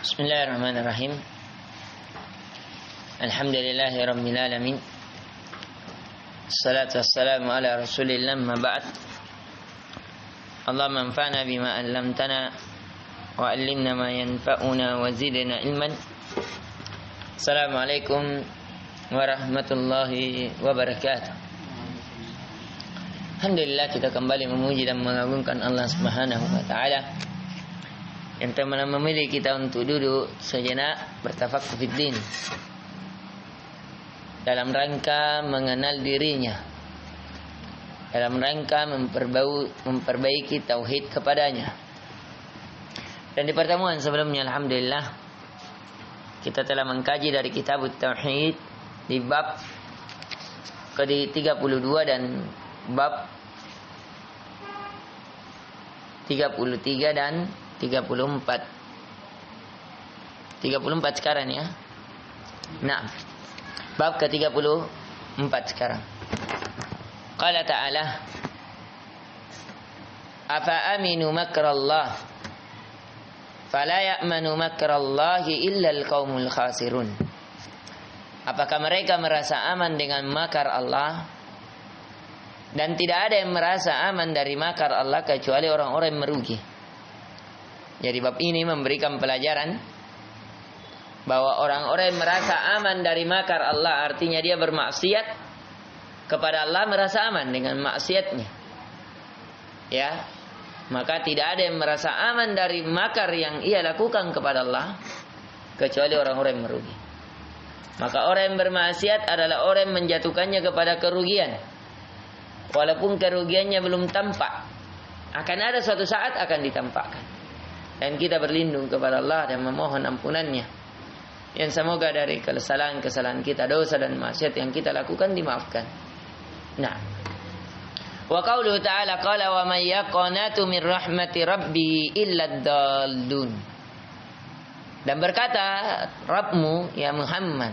Bismillahirrahmanirrahim. Alhamdulillahi alamin. Assalatu wassalamu ala Rasulillah ma ba'd. Allahumma anfa'na bima 'allamtana wa 'allimna ma yanfa'una wa zidna ilman. Assalamualaikum warahmatullahi wabarakatuh. Alhamdulillah, kita kembali memuji dan mengagungkan Allah Subhanahu wa taala yang telah memilih kita untuk duduk sejenak bertafakkur fiddin dalam rangka mengenal dirinya, dalam rangka memperbaiki tauhid kepadanya. Dan di pertemuan sebelumnya alhamdulillah kita telah mengkaji dari kitab Tauhid di bab ke-32 dan bab 33 dan 34 sekarang ya. Nah, bab ke-34 sekarang. Qala ta'ala, afa aminu makrallah fala ya'manu makrallahi illa al-qaumul khasirun. Apakah mereka merasa aman dengan makar Allah? Dan tidak ada yang merasa aman dari makar Allah kecuali orang-orang yang merugi. Jadi bab ini memberikan pelajaran bahwa orang-orang yang merasa aman dari makar Allah, artinya dia bermaksiat kepada Allah, merasa aman dengan maksiatnya. Ya, maka tidak ada yang merasa aman dari makar yang ia lakukan kepada Allah kecuali orang-orang yang merugi. Maka orang yang bermaksiat adalah orang yang menjatuhkannya kepada kerugian. Walaupun kerugiannya belum tampak, akan ada suatu saat akan ditampakkan. Dan kita berlindung kepada Allah dan memohon ampunannya, yang semoga dari kesalahan-kesalahan kita, dosa dan maksiat yang kita lakukan dimaafkan. Nah, wa qauluhu ta'ala qala wa may yaqnatu min rahmati rabbi illa ad-dallun. Dan berkata Rabbmu ya Muhammad,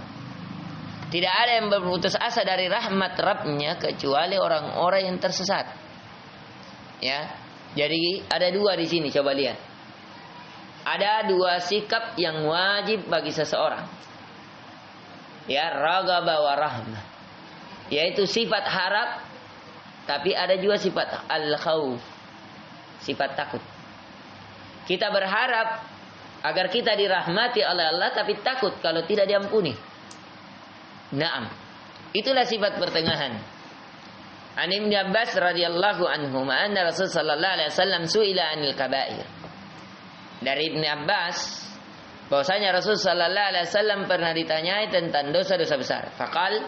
tidak ada yang berputus asa dari rahmat Rabbnya kecuali orang-orang yang tersesat. Ya, jadi ada dua di sini, coba lihat. Ada dua sikap yang wajib bagi seseorang. Ya, ragaba wa rahmah. Yaitu sifat harap, tapi ada juga sifat al-khauf, sifat takut. Kita berharap agar kita dirahmati oleh Allah, tapi takut kalau tidak diampuni. Naam, itulah sifat pertengahan. An Ibnu Abbas radhiyallahu anhu anna Rasul sallallahu alaihi wasallam su'ila 'anil kaba'ir. Dari Ibnu Abbas bahwasanya Rasul sallallahu alaihi wasallam pernah ditanyai tentang dosa-dosa besar. Faqal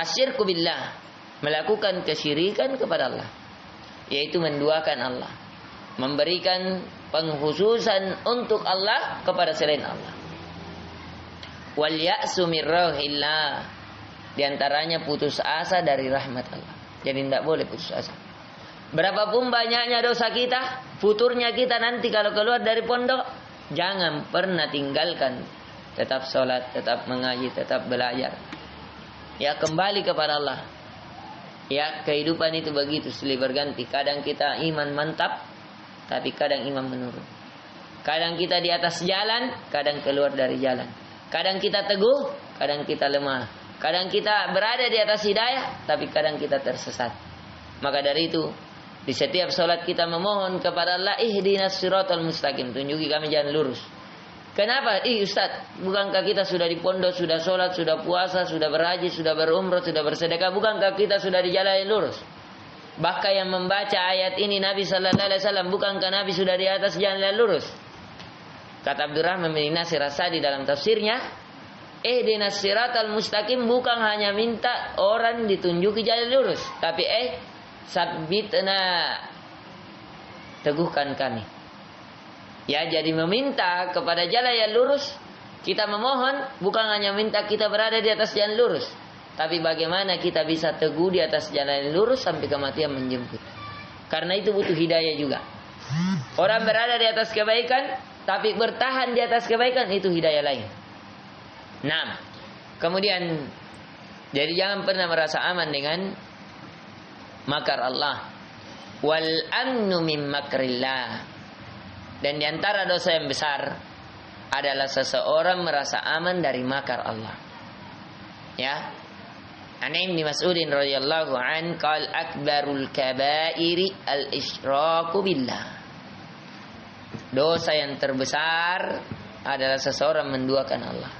asyirku billah, melakukan kesyirikan kepada Allah, yaitu menduakan Allah, memberikan pengkhususan untuk Allah kepada selain Allah. Wal ya'su min rauhillah, di antaranya putus asa dari rahmat Allah. Jadi tidak boleh putus asa. Berapapun banyaknya dosa kita, futurnya kita nanti kalau keluar dari pondok, jangan pernah tinggalkan. Tetap sholat, tetap mengaji, tetap belajar. Ya, kembali kepada Allah. Ya, kehidupan itu begitu, silih berganti. Kadang kita iman mantap, tapi kadang iman menurun. Kadang kita di atas jalan, kadang keluar dari jalan. Kadang kita teguh, kadang kita lemah. Kadang kita berada di atas hidayah, tapi kadang kita tersesat. Maka dari itu, di setiap sholat kita memohon kepada Allah, ihdinas siratal mustaqim, tunjuki kami jalan lurus. Kenapa? Ustaz, bukankah kita sudah di pondok, sudah sholat, sudah puasa, sudah berhaji, sudah berumrah, sudah bersedekah? Bukankah kita sudah di jalan yang lurus? Bahkan yang membaca ayat ini Nabi sallallahu alaihi wasallam, bukankah Nabi sudah di atas jalan yang lurus? Kata Abdurrahman bin Nasir As-Sa'di dalam tafsirnya, ihdinas siratal mustaqim bukan hanya minta orang ditunjuki jalan lurus, tapi sabbitna, teguhkan kami. Ya, jadi meminta kepada jalan yang lurus, kita memohon bukan hanya minta kita berada di atas jalan lurus, tapi bagaimana kita bisa teguh di atas jalan yang lurus sampai kematian menjemput. Karena itu butuh hidayah juga. Orang berada di atas kebaikan tapi bertahan di atas kebaikan, itu hidayah lain. Nah, kemudian jadi jangan pernah merasa aman dengan makar Allah. Wal amnu min makrillah. Dan diantara dosa yang besar adalah seseorang merasa aman dari makar Allah. Ya. An Ibnu Mas'ud radhiyallahu an qala akbarul kabairi al-isyraku billah. Dosa yang terbesar adalah seseorang menduakan Allah.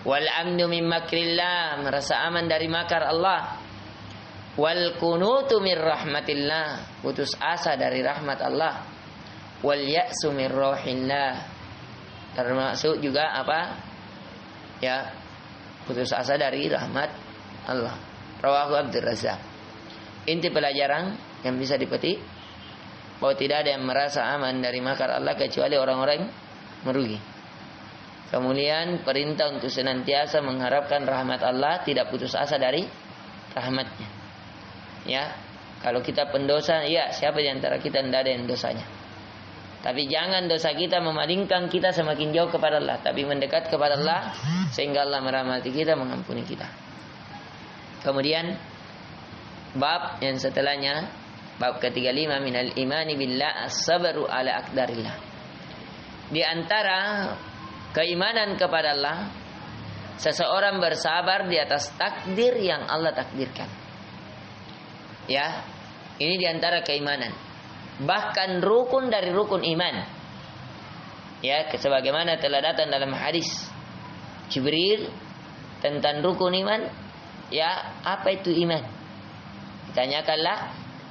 Wal amnu min makrillah, merasa aman dari makar Allah. Wal kunutu min rahmatillah, putus asa dari rahmat Allah. Wal ya'su min rohillah, termasuk juga apa? Ya, putus asa dari rahmat Allah. Rawahu Abdur Razzaq. Inti pelajaran yang bisa dipetik bahwa tidak ada yang merasa aman dari makar Allah kecuali orang-orang merugi. Kemudian perintah untuk senantiasa mengharapkan rahmat Allah, tidak putus asa dari rahmatnya. Ya, kalau kita pendosa, ya siapa di antara kita tidak ada yang dosanya. Tapi jangan dosa kita memalingkan kita semakin jauh kepada Allah, tapi mendekat kepada Allah sehingga Allah merahmati kita, mengampuni kita. Kemudian bab yang setelahnya, bab ke-35, minal imani billah as-sabru ala aqdarillah. Di antara keimanan kepada Allah, seseorang bersabar di atas takdir yang Allah takdirkan. Ya, ini di antara keimanan. Bahkan rukun dari rukun iman. Ya, sebagaimana telah datang dalam hadis Jibril tentang rukun iman. Ya, apa itu iman? Ditanyakanlah,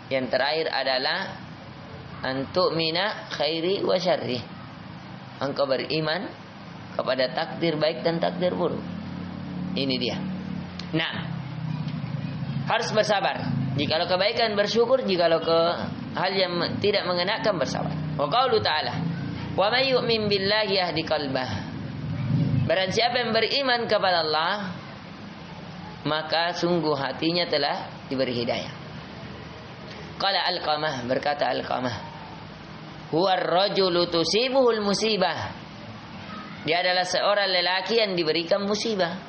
yang terakhir adalah antu'mina khairi wa syarri. Engkau beriman kepada takdir baik dan takdir buruk. Ini dia. Nah, harus bersabar. Jikalau kebaikan bersyukur, jikalau ke hal yang tidak mengenakan bersabar. Wa qaulu ta'ala, wa may yu'min billahi yahdi qalbah. Barang siapa yang beriman kepada Allah, maka sungguh hatinya telah diberi hidayah. Qala Alqamah, berkata Alqamah, huwa ar-rajulu tusibuhul musibah. Dia adalah seorang lelaki yang diberikan musibah,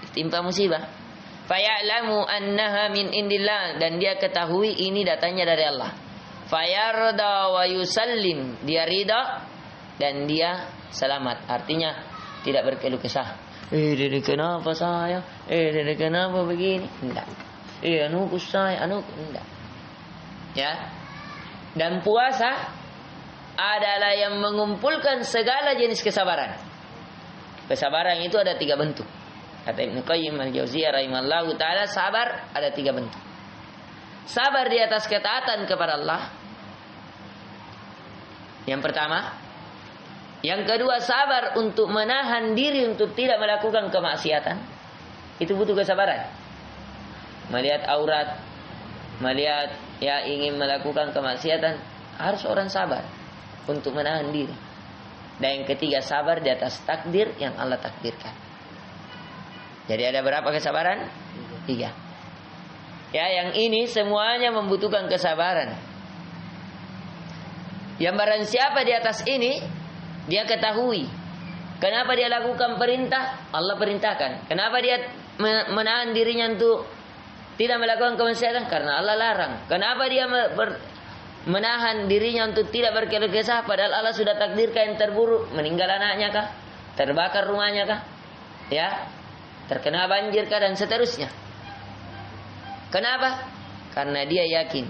ditimpa musibah. Faya'lamu annaha min indillah, dan dia ketahui ini datangnya dari Allah. Fayarda wa yusallim, dia ridha dan dia selamat. Artinya tidak berkeluh kesah. Ini kenapa saya? Ini kenapa begini? Tidak. Anu saya, tidak. Ya. Dan puasa adalah yang mengumpulkan segala jenis kesabaran. Kesabaran itu ada 3 bentuk. Kata Ibnu Qayyim al-Jauziyah rahimallahu ta'ala, sabar ada 3 bentuk. Sabar di atas ketaatan kepada Allah, yang pertama. Yang kedua, sabar untuk menahan diri untuk tidak melakukan kemaksiatan. Itu butuh kesabaran. Melihat aurat, melihat ya ingin melakukan kemaksiatan, harus orang sabar untuk menahan diri. Dan yang ketiga, sabar di atas takdir yang Allah takdirkan. Jadi ada berapa kesabaran? 3. Ya, yang ini semuanya membutuhkan kesabaran. Yang barang siapa di atas ini, dia ketahui kenapa dia lakukan perintah, Allah perintahkan. Kenapa dia menahan dirinya untuk tidak melakukan kemaksiatan, karena Allah larang. Kenapa dia menahan dirinya untuk tidak berkeluh kesah, padahal Allah sudah takdirkan yang terburuk, meninggal anaknya kah, terbakar rumahnya kah, ya, terkena banjir kah, dan seterusnya. Kenapa? Karena dia yakin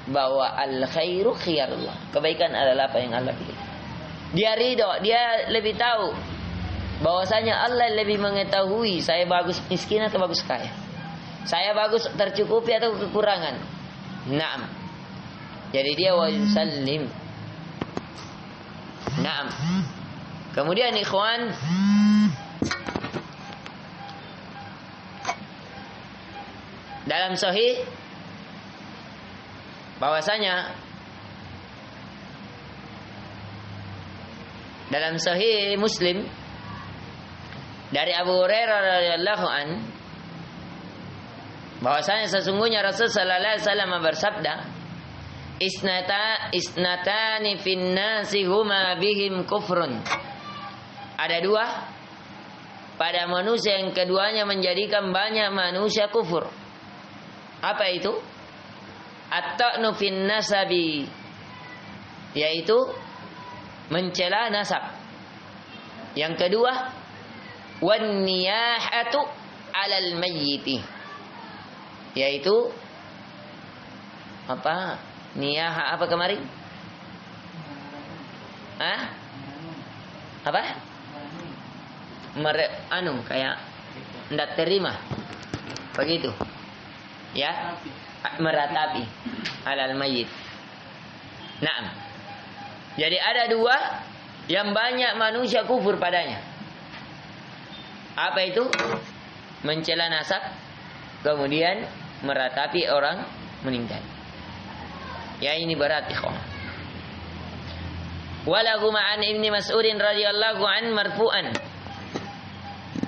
bahwa al-khairu khiyarullah, kebaikan adalah apa yang Allah pilih. Dia ridho, dia lebih tahu bahwasanya Allah lebih mengetahui saya bagus miskin atau bagus kaya, saya bagus tercukupi atau kekurangan. Naam. Jadi dia wa yusallim. Naam. Kemudian ikhwan, dalam sahih bahwasanya dalam sahih Muslim dari Abu Hurairah radhiyallahu an, bahwasanya sesungguhnya Rasul sallallahu alaihi wasallam bersabda, isnatani fin nasi huma bihim kufrun. Ada 2 pada manusia, yang keduanya menjadikan banyak manusia kufur. Apa itu? At-ta'nu fin nasabi, yaitu mencela nasab. Yang kedua, wan niyahatu 'alal mayyiti. Yaitu apa? Niyaha apa kemarin? Apa? Kayak tidak terima. Begitu. Ya, meratapi alal mayyit. Naam. Jadi ada dua yang banyak manusia kufur padanya. Apa itu? Mencela nasab, kemudian meratapi orang meninggal. Ya, ini berat, ikhwan. Walahu ma'an Ibni Mas'udin radhiyallahu an marfu'an.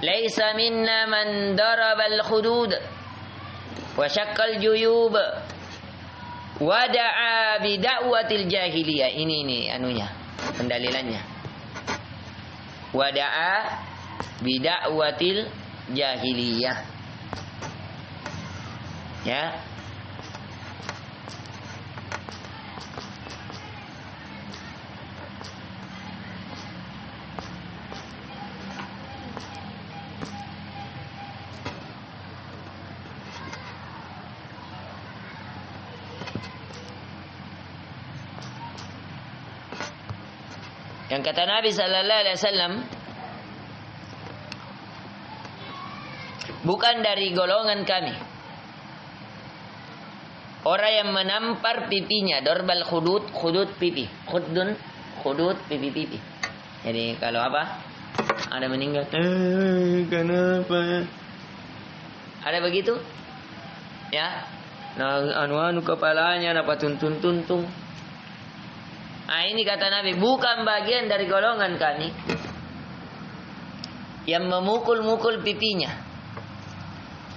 Laisa minna man darabal khudud wa syakkal juyub wa da'a bi da'watil jahiliyah. Ini anunya, pendalilannya. Wa da'a bi da'watil jahiliyah. Ya. Yang kata Nabi sallallahu alaihi wasallam, bukan dari golongan kami orang yang menampar pipinya, dorbal khudud pipi, khudud pipi. Jadi kalau apa? Ada meninggal, kenapa? Ada begitu? Ya. Nah, anu kepalanya dapat tuntung. Nah, ini kata Nabi, bukan bagian dari golongan kami yang memukul-mukul pipinya.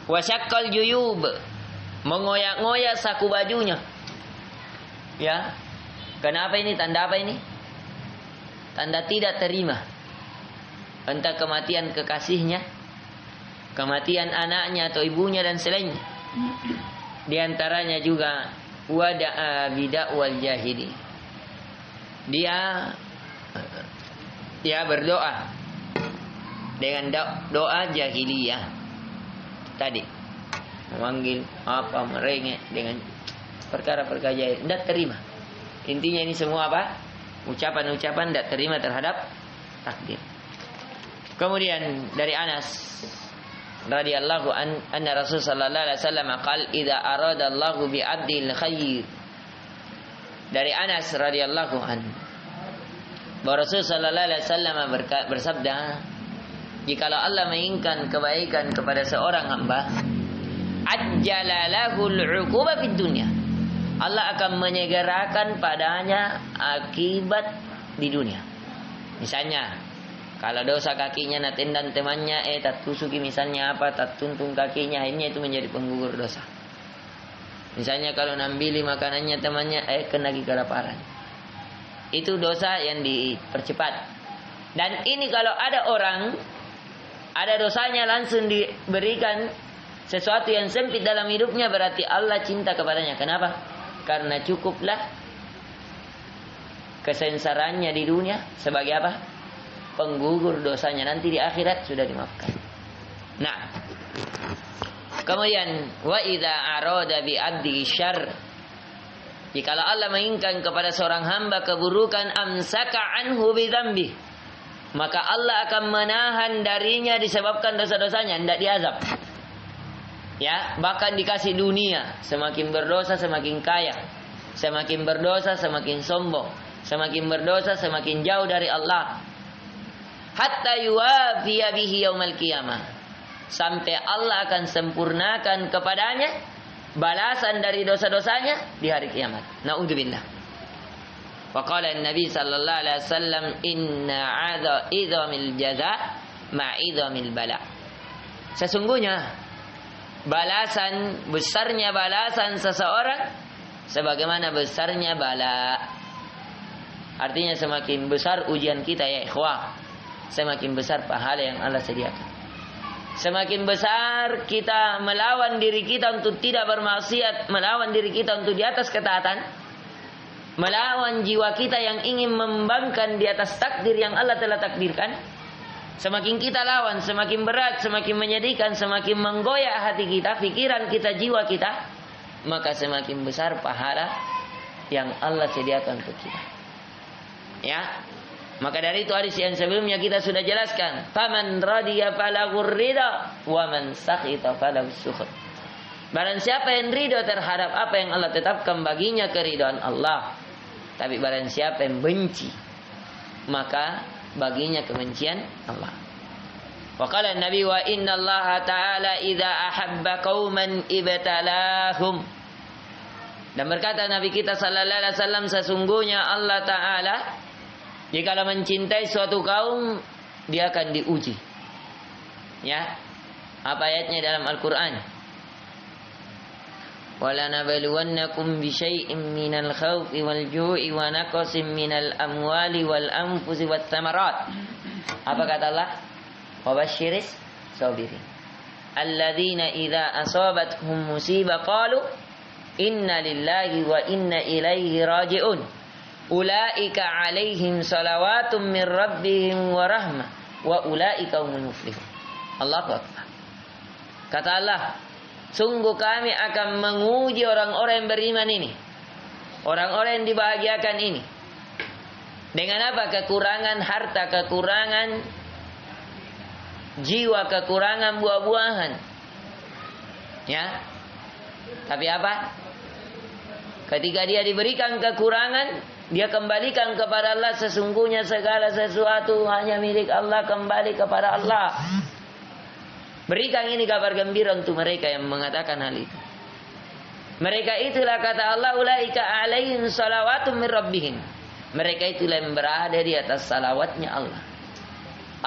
Wasyakkal juyub, mengoyak-ngoyak saku bajunya. Ya. Kenapa ini? Tanda apa ini? Tanda tidak terima. Entah kematian kekasihnya, kematian anaknya atau ibunya dan selainnya. Di antaranya juga wada'a bida'wal jahili. Dia berdoa dengan doa jahiliyah tadi, memanggil apa, merengek dengan perkara-perkara jahil, tidak terima. Intinya ini semua apa? Ucapan-ucapan tidak terima terhadap takdir. Kemudian dari Anas radhiyallahu anna Rasul sallallahu alaihi wasallam qala idza arada Allahu bi 'abdil khair. Dari Anas radhiyallahu anhu, bahwa Rasul sallallahu alaihi wasallam bersabda, jikalau Allah menginginkan kebaikan kepada seorang hamba, ajjala lahul 'uquba fid dunya. Allah akan menyegerakan padanya akibat di dunia. Misalnya, kalau dosa kakinya naten dan temannya tak tusuki misalnya apa, tak tuntung kakinya, akhirnya itu menjadi penggugur dosa. Misalnya kalau nambili makanannya temannya kena kelaparan. Itu dosa yang dipercepat. Dan ini kalau ada orang ada dosanya langsung diberikan sesuatu yang sempit dalam hidupnya, berarti Allah cinta kepadanya. Kenapa? Karena cukuplah kesengsaraannya di dunia sebagai apa? Penggugur dosanya nanti di akhirat sudah dimaafkan. Nah, kemudian wa idza arada bi 'abdi syarr, jikalau Allah menginginkan kepada seorang hamba keburukan, amsaka anhu bi dzambi, maka Allah akan menahan darinya disebabkan dosa-dosanya, tidak diazab. Ya, bahkan dikasih dunia, semakin berdosa semakin kaya, semakin berdosa semakin sombong, semakin berdosa semakin jauh dari Allah. Hatta yuwafiya bihi yaumal qiyamah, sampai Allah akan sempurnakan kepadanya balasan dari dosa-dosanya di hari kiamat. Naudzubillah. Wa qala an-nabi sallallahu alaihi wasallam, inna 'idhamil jaza ma'idhamil bala. Sesungguhnya balasan, besarnya balasan seseorang sebagaimana besarnya bala. Artinya semakin besar ujian kita ya ikhwah, semakin besar pahala yang Allah sediakan. Semakin besar kita melawan diri kita untuk tidak bermaksiat, melawan diri kita untuk di atas ketaatan, melawan jiwa kita yang ingin membangkang di atas takdir yang Allah telah takdirkan, Semakin kita lawan, semakin berat, semakin menyedihkan, semakin menggoyak hati kita, pikiran kita, jiwa kita, maka semakin besar pahala yang Allah sediakan untuk kita. Ya. Maka dari itu hadis yang sebelumnya kita sudah jelaskan, faman radiya falahu ridha wa man sakhita falahu sukhut. Barang siapa yang ridho terhadap apa yang Allah tetapkan baginya, keridhaan Allah. Tapi barang siapa yang benci, maka baginya kebencian Allah. Wa qala Nabi wa inna Allah ta'ala idza ahabba qauman ibtalahum. Dan berkata Nabi kita sallallahu alaihi wasallam, sesungguhnya Allah Ta'ala jikalau mencintai suatu kaum, dia akan diuji. Ya. Apa ayatnya dalam Al-Qur'an? وَلَنَبْلُوَنَّكُمْ بِشَيْءٍ مِّنَ الْخَوْفِ وَالْجُوعِ وَنَقْصٍ مِّنَ الْأَمْوَالِ وَالْأَنفُسِ وَالثَّمَرَاتِ. Apa kata Allah? وَبَشِّرِ الصَّابِرِينَ الَّذِينَ إِذَا أَصَابَتْهُم مُّصِيبَةٌ قَالُوا إِنَّا لِلَّهِ وَإِنَّا إِلَيْهِ رَاجِعُونَ أُولَئِكَ عَلَيْهِمْ صَلَوَاتٌ مِّن رَّبِّهِمْ وَرَحْمَةٌ وَأُولَئِكَ هُمُ الْمُفْلِحُونَ. Allahu Akbar. Kata Allah, sungguh kami akan menguji orang-orang yang beriman ini, orang-orang yang dibahagiakan ini, dengan apa? Kekurangan harta, kekurangan jiwa, kekurangan buah-buahan. Ya. Tapi apa? Ketika dia diberikan kekurangan, dia kembalikan kepada Allah. Sesungguhnya segala sesuatu hanya milik Allah, kembali kepada Allah. Berikan ini kabar gembira untuk mereka yang mengatakan hal itu. Mereka itulah kata Allah, ulaika alaihim salawatun min rabbihim. Mereka itulah yang berada di atas salawatnya Allah.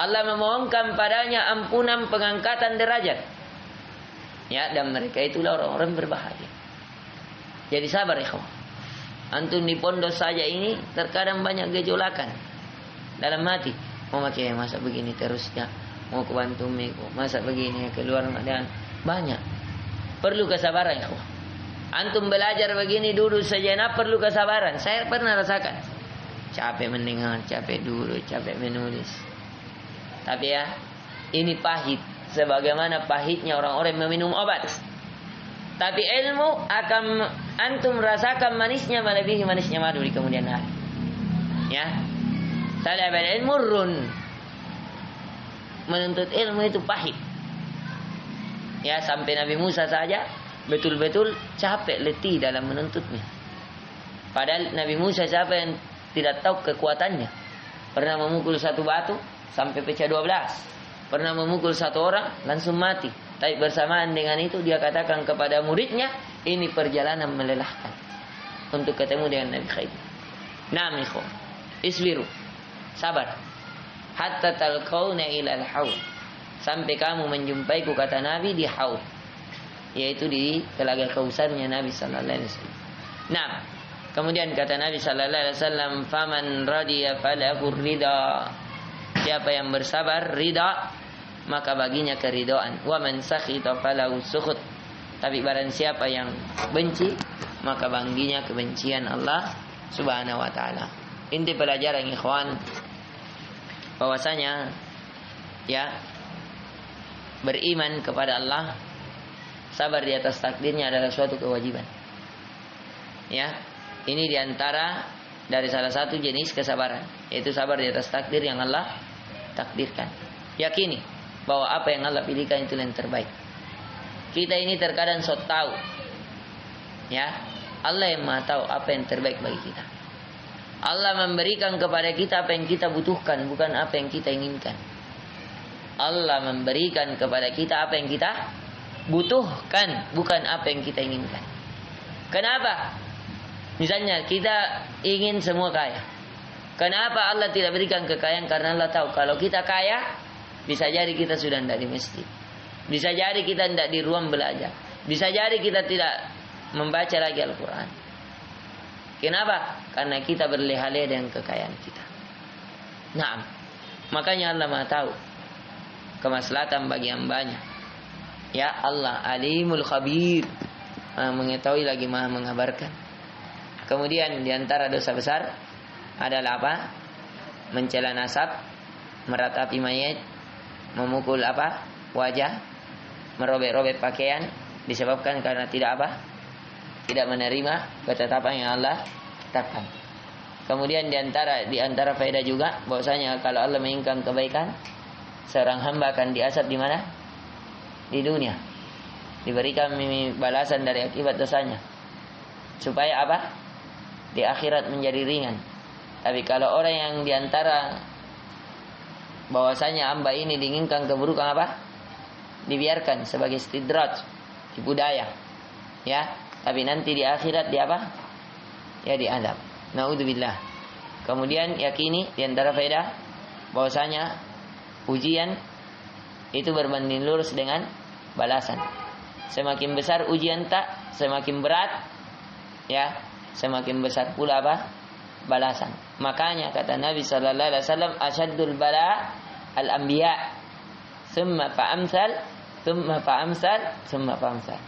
Allah memohonkan padanya ampunan, pengangkatan derajat. Ya, dan mereka itulah orang-orang berbahagia. Jadi sabar ikhwan. Antum di pondok saja ini terkadang banyak gejolakan dalam hati. Mau pakai masa begini terusnya. Mau ke Bantu Meko, masa begini, keluar Ramadan, banyak. Perlu kesabaran ya. Antum belajar begini dulu sejenak, perlu kesabaran. Saya pernah rasakan. Capek mendengar, capek dulu, capek menulis. Tapi ya, ini pahit. Sebagaimana pahitnya orang-orang meminum obat. Tapi ilmu akan antum rasakan manisnya melebihi manisnya madu di kemudian hari. Ya. Talabul ilmu run. Menuntut ilmu itu pahit. Ya, sampai Nabi Musa saja betul-betul capek, letih dalam menuntutnya. Padahal Nabi Musa siapa yang tidak tahu kekuatannya? Pernah memukul satu batu sampai pecah 12. Pernah memukul satu orang langsung mati. Tapi bersamaan dengan itu dia katakan kepada muridnya, ini perjalanan melelahkan untuk ketemu dengan Nabi Khidir. Naam ikhwan, isbiru, sabar. Hatta talqauna ilal haud, sampai kamu menjumpaiku, kata Nabi, di haud, yaitu di telaga kausarnya Nabi sallallahu alaihi wasallam. Nah, kemudian kata Nabi sallallahu alaihi wasallam, faman radiya falahu ridha. Siapa yang bersabar, ridha, maka baginya keridhaan. Wa man sakhita falahu sukhut. Tapi barang siapa yang benci, maka baginya kebencian Allah Subhanahu wa taala. Inti pelajaran ikhwan, bahwasanya ya, beriman kepada Allah, sabar di atas takdirnya adalah suatu kewajiban. Ya, ini diantara dari salah satu jenis kesabaran, yaitu sabar di atas takdir yang Allah takdirkan. Yakini bahwa apa yang Allah pilihkan itu yang terbaik. Kita ini terkadang sok tahu, ya, Allah yang Maha tahu apa yang terbaik bagi kita. Allah memberikan kepada kita apa yang kita butuhkan, bukan apa yang kita inginkan. Allah memberikan kepada kita apa yang kita butuhkan, bukan apa yang kita inginkan. Kenapa? Misalnya kita ingin semua kaya. Kenapa Allah tidak berikan kekayaan? Karena Allah tahu kalau kita kaya, bisa jadi kita sudah tidak di masjid, bisa jadi kita tidak di ruang belajar, bisa jadi kita tidak membaca lagi Al-Quran. Kenapa? Karena kita berleha-leha dengan kekayaan kita. Nah, makanya Allah Maha tahu kemaslahatan bagi hambanya. Ya, Allah Alimul Khabir, mengetahui lagi Maha mengabarkan. Kemudian diantara dosa besar adalah apa? Mencela nasab, meratapi mayat, memukul apa? Wajah, merobek-robek pakaian disebabkan karena tidak apa? Tidak menerima ketetapan yang Allah tetapkan. Kemudian di antara faedah juga bahwasanya kalau Allah menginginkan kebaikan, seorang hamba akan diazab di mana? Di dunia. Diberikan balasan dari akibat dosanya. Supaya apa? Di akhirat menjadi ringan. Tapi kalau orang yang di antara bahwasanya hamba ini diinginkan keburukan apa? Dibiarkan sebagai istidraj, tipu daya. Ya, tapi nanti di akhirat dia apa? Ya diazab. Naudzubillah. Kemudian yakini di antara faedah bahwasanya ujian itu berbanding lurus dengan balasan. Semakin besar ujian semakin berat, ya, semakin besar pula apa? Balasan. Makanya kata Nabi sallallahu alaihi wasallam, asyaddul bala al-anbiya, thumma fa'amsal, thumma fa'amsal, thumma fa'amsal.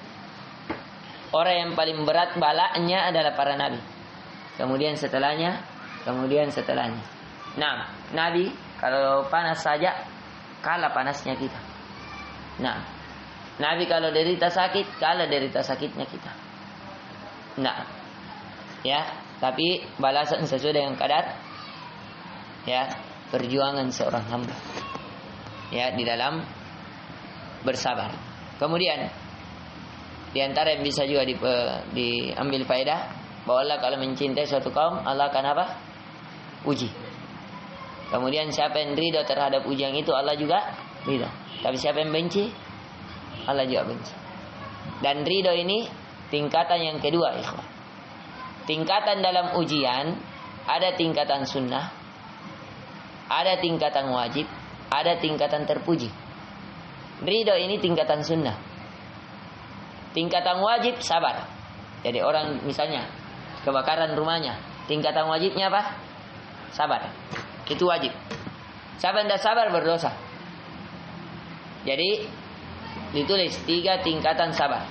Orang yang paling berat balanya adalah para nabi. Kemudian setelahnya, kemudian setelahnya. Nah, nabi kalau panas saja kalah panasnya kita. Nah, nabi kalau derita sakit kalah derita sakitnya kita. Nah, ya, tapi balasan sesuai dengan kadar ya perjuangan seorang hamba ya di dalam bersabar. Kemudian di antara yang bisa juga diambil faedah bahwa Allah kalau mencintai suatu kaum, Allah akan apa? Uji. Kemudian siapa yang ridha terhadap ujian itu, Allah juga ridha. Tapi siapa yang benci, Allah juga benci. Dan ridha ini tingkatan yang kedua, ikhwan. Tingkatan dalam ujian ada tingkatan sunnah, ada tingkatan wajib, ada tingkatan terpuji. Ridho ini tingkatan sunnah. Tingkatan wajib sabar. Jadi orang misalnya kebakaran rumahnya, tingkatan wajibnya apa? Sabar. Itu wajib. Siapa yang tidak sabar berdosa. Jadi ditulis 3 tingkatan sabar.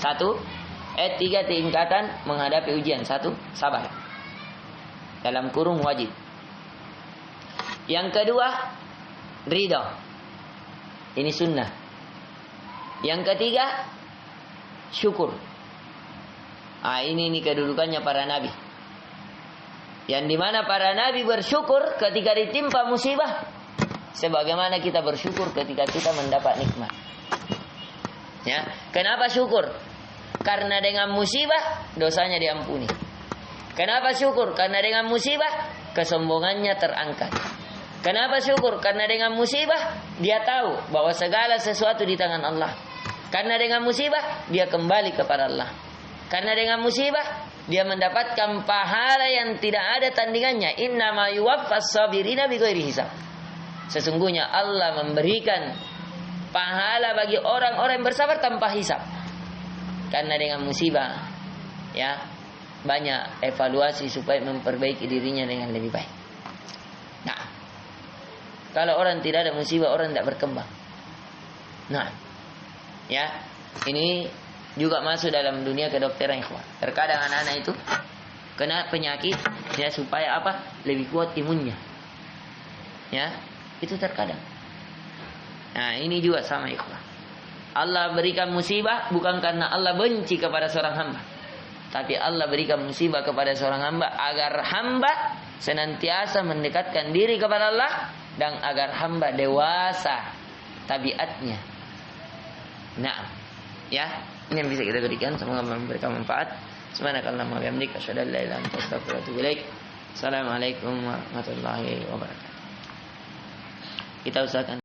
3 tingkatan menghadapi ujian. 1, sabar. Dalam kurung wajib. Yang kedua, ridho. Ini sunnah. Yang ketiga, syukur. Ini kedudukannya para nabi. Yang dimana para nabi bersyukur ketika ditimpa musibah, sebagaimana kita bersyukur ketika kita mendapat nikmat. Ya, kenapa syukur? Karena dengan musibah dosanya diampuni. Kenapa syukur? Karena dengan musibah kesombongannya terangkat. Kenapa syukur? Karena dengan musibah dia tahu bahwa segala sesuatu di tangan Allah. Karena dengan musibah dia kembali kepada Allah. Karena dengan musibah dia mendapatkan pahala yang tidak ada tandingannya. Innama yuwaffas sabirina bighairi hisab. Sesungguhnya Allah memberikan pahala bagi orang-orang yang bersabar tanpa hisab. Karena dengan musibah ya banyak evaluasi supaya memperbaiki dirinya dengan lebih baik. Nah, kalau orang tidak ada musibah, orang tidak berkembang. Nah, ya, ini juga masuk dalam dunia kedokteran, ikhwan. Terkadang anak-anak itu kena penyakit ya supaya apa? Lebih kuat imunnya. Ya, itu terkadang. Nah, ini juga sama, ikhwan. Allah berikan musibah bukan karena Allah benci kepada seorang hamba. Tapi Allah berikan musibah kepada seorang hamba agar hamba senantiasa mendekatkan diri kepada Allah dan agar hamba dewasa tabiatnya. Nah, ya, ini yang bisa kita berikan, semoga memberikan manfaat. Subhanakallahumma wa bihamdika asyhadu an la ilaha illa anta astaghfiruka wa atubu ilaik. Assalamualaikum warahmatullahi wabarakatuh. Kita usahakan